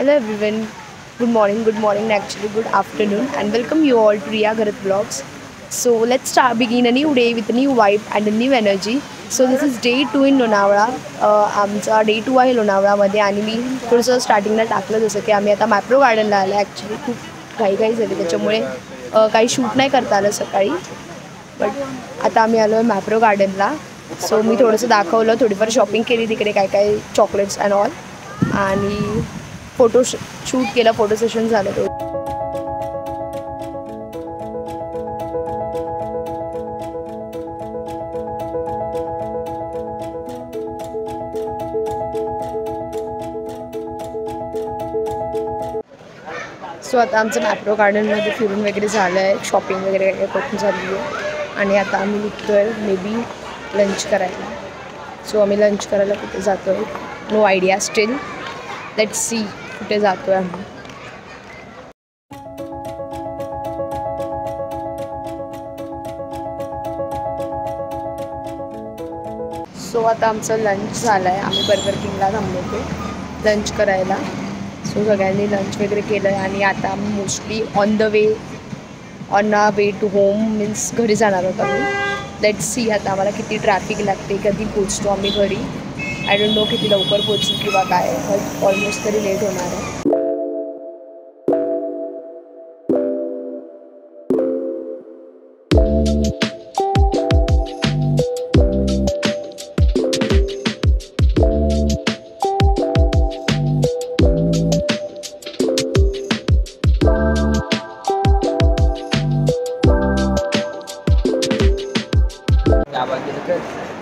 Hello everyone. Good morning, actually good afternoon, and welcome you all to Riya Garat Vlogs. So let's start begin a new day with a new vibe and a new energy. So this is day 2 in Lonavala. आमचा day 2 आहे लोणावळामध्ये आणि मी थोडंसं स्टार्टिंगला टाकलं जसं की आम्ही आता मॅप्रो गार्डनला आलो. ॲक्च्युली खूप घाई झाली त्याच्यामुळे काही शूट नाही करता आलं सकाळी. बट आता आम्ही आलो आहे मॅप्रो गार्डनला. सो मी थोडंसं दाखवलं, थोडीफार शॉपिंग केली तिकडे, काय काय चॉकलेट्स अँड ऑल, आणि फोटो शूट केला, फोटो सेशन झालं तो. सो आता आमचं मॅप्रो गार्डनमध्ये फिरून वगैरे झालं आहे, शॉपिंग वगैरे काय करून झाली आहे आणि आता आम्ही निघतो आहे मे बी लंच करायला. सो आम्ही लंच करायला कुठे जातो आहे, no idea still. Let's see कुठे जातो आहे आम्ही. सो आता आमचं लंच झालं आहे, आम्ही बर्गर किंगला थांबलो होतो लंच करायला. सो सगळ्यांनी लंच वगैरे केलं आहे आणि आता आम्ही mostly on a way to home, means घरी जाणार होतो आम्ही. लेट्स सी आता आम्हाला किती ट्रॅफिक लागते, कधी पोचतो आम्ही घरी. आय डोंट नो किती लवकर पोचू किंवा काय, बट ऑलमोस्ट तरी लेट होणार आहे.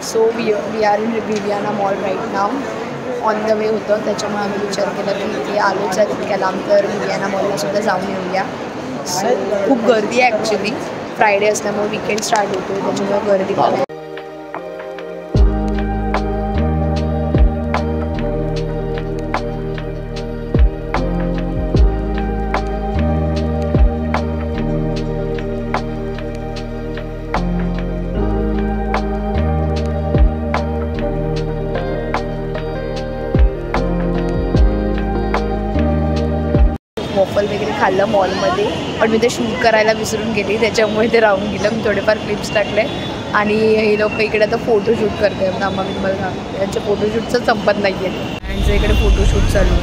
So we are in Viviana mall right now. On the way होतं, त्याच्यामुळे आम्ही विचार केला की इथे आलोच आहे तितक्या लांब, तर विवियाना मॉललासुद्धा जाऊन येऊया. सो खूप गर्दी आहे ॲक्च्युली, फ्रायडे असल्यामुळे वीकेंड स्टार्ट होतो, त्याच्यामुळे गर्दी पण आहे. वॉफल वगैरे खाल्लं मॉलमध्ये, पण मी ते शूट करायला विसरून गेली, त्याच्यामुळे ते राहून गेलं. मी थोडेफार क्लिप्स टाकले आणि हे लोक इकडे आता फोटोशूट करते आहेत. आम्हा मी तुम्हाला सांगते त्यांच्या फोटोशूटचं संपत नाही आहे. त्यांचं इकडे फोटोशूट चालू आहे,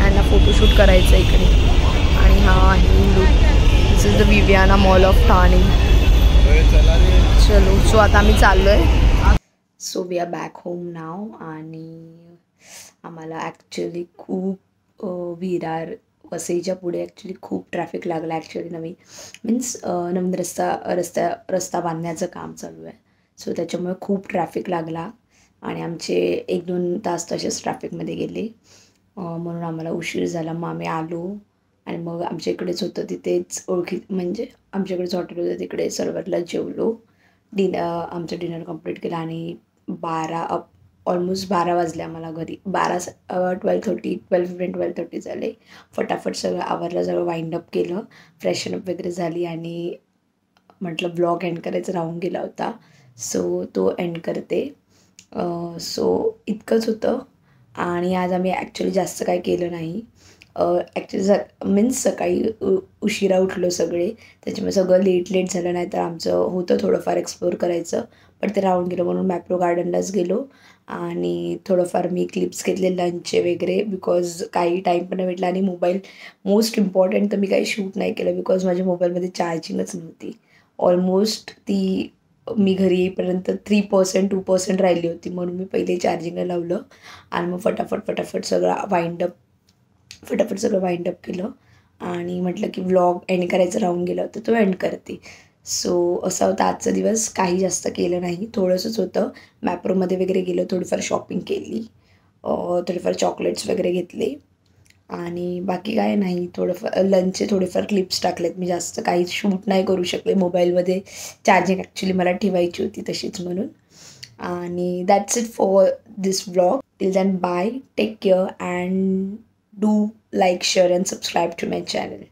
यांना फोटोशूट करायचं इकडे. आणि हा आहे look, this is the Viviana mall of Thane. चलो, सो आता आम्ही चाललो आहे. So we are back home now. आणि आम्हाला ॲक्च्युली खूप विरार वसईच्या पुढे ॲक्च्युली खूप ट्रॅफिक लागलं. ॲक्च्युली नवीन रस्ता बांधण्याचं काम चालू आहे. सो त्याच्यामुळे खूप ट्रॅफिक लागला आणि आमचे 1-2 तास तसेच ट्रॅफिकमध्ये गेले. म्हणून आम्हाला उशीर झाला. मग आम्ही आलो आणि मग आमच्या इकडेच होतं, तिथेच म्हणजे आमच्याकडेच हॉटेल होतं, तिकडे सर्वरला जेवलो. आमचं डिनर कंप्लीट केलं आणि ऑलमोस्ट 12 वाजले आम्हाला घरी. 12:30 झाले. फटाफट सगळं आवरलं, सगळं वाइंड अप केलं, फ्रेशन अप वगैरे झाली आणि म्हटलं ब्लॉग एंड करायचा राहून गेला होता, सो तो एंड करते. सो इतकंच होतं. आणि आज आम्ही ॲक्च्युली जास्त काय केलं नाही. ॲक्च्युली सकाळी उशिरा उठलो सगळे, त्याच्यामुळे सगळं लेट झालं. नाही तर आमचं होतं थोडंफार एक्सप्लोअर करायचं, पण ते राहून गेलं. म्हणून मॅप्रो गार्डनलाच गेलो आणि थोडंफार मी क्लिप्स घेतले लंचचे वगैरे, बिकॉज काही टाईम पण नाही भेटला. आणि मोबाईल मोस्ट इम्पॉर्टंट, तर मी काही शूट नाही केलं बिकॉज माझ्या मोबाईलमध्ये चार्जिंगच नव्हती. ऑलमोस्ट ती मी घरी येईपर्यंत 3%-2% राहिली होती, म्हणून मी पहिले चार्जिंगला लावलं आणि मग फटाफट सगळं वाइंड अप केलं आणि म्हटलं की व्लॉग एंड करायचं राहून गेलं होतं, तो एंड करते. सो असा होता आजचा दिवस. काही जास्त केलं नाही, थोडंसंच होतं. मॅप्रोमध्ये वगैरे गेलो, थोडीफार शॉपिंग केली, थोडेफार चॉकलेट्स वगैरे घेतले आणि बाकी काय नाही. थोडंफार लंचचे थोडेफार क्लिप्स टाकलेत. मी जास्त काही शूट नाही करू शकले, मोबाईलमध्ये चार्जिंग ॲक्च्युली मला ठेवायची होती तशीच म्हणून. आणि that's it for this vlog. Till then bye, take care and do like, share and subscribe to my channel.